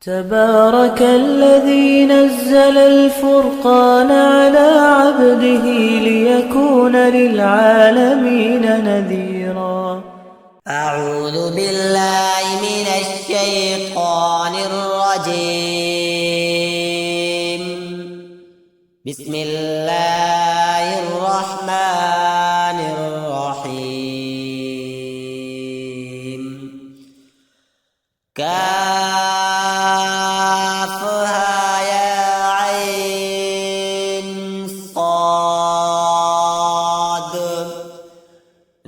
تبارك الذي نزل الفرقان على عبده ليكون للعالمين نذيرا. أعوذ بالله من الشيطان الرجيم. بسم الله الرحمن الرحيم. كافها يا عين صاد.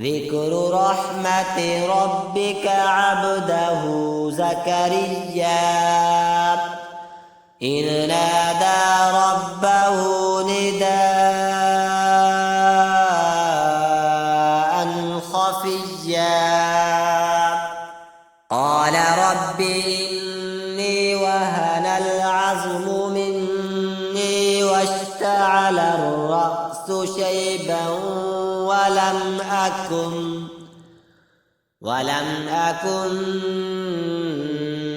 ذكر رحمة ربك عبده زكريا إذ نادى ربه نداء خفيا قال رب إني وهن العظم مني واشتعل الرأس شيبا ولم أكن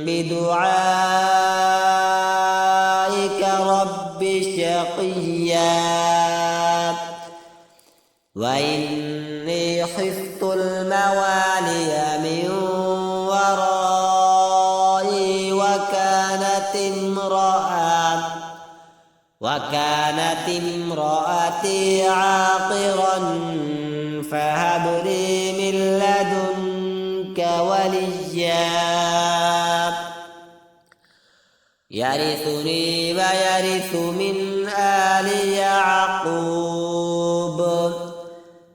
بدعائك رب شقيا وإني خفت الموالي من ورائي وكانت امرأتي عاقرا فهب لي من لدنك وليا يرثني ويرث من آل يعقوب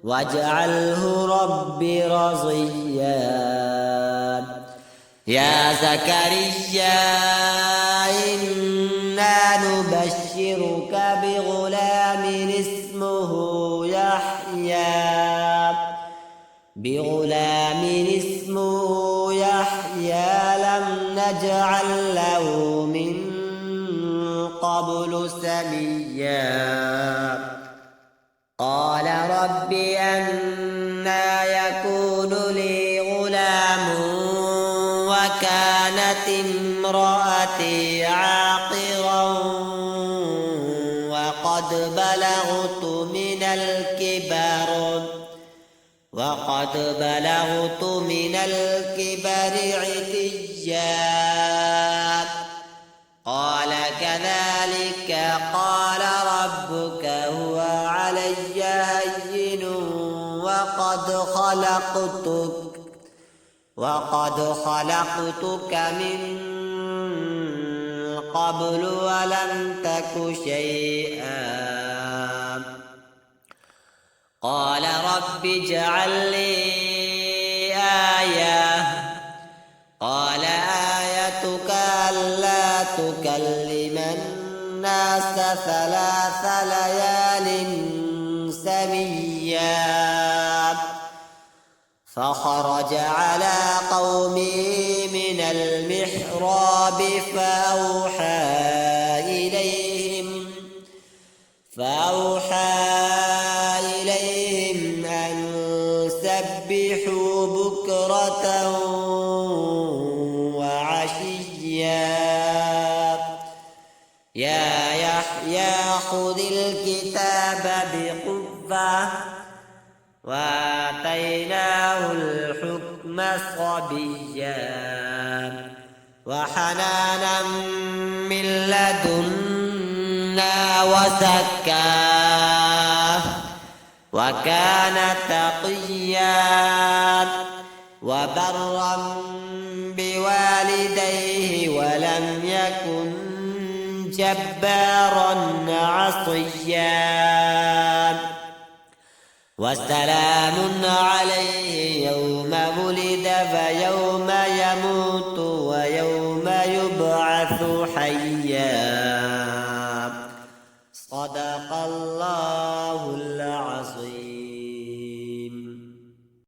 واجعله رب رضيا. يا زكريا إنا نبشرك بغلام اسمه يحيى لم نجعل له من قبل سميا. قال رب أنى يكون لي غلام وكانت امرأتي عاقرا وقد بلغت من الكبر عتيا. قال كذلك قال ربك هو علي هين وقد خلقتك من قبل ولم تك شيئا. قال رب اجعل لي آية. قال آيتك ألا تكلم الناس 3 ليال سويا. فخرج على قومه من المحراب فأوحى إليهم أن سبحوا بكرة وعشيا. يا يحيى خذ الكتاب بقوة وآتيناه الحكم صبيا وحنانا من لدنا وزكاه وكان تقيا وبرا بوالديه ولم يكن جبارا عصيا. وسلام عليه يوم ولد ويوم يموت ويوم يبعث حيا.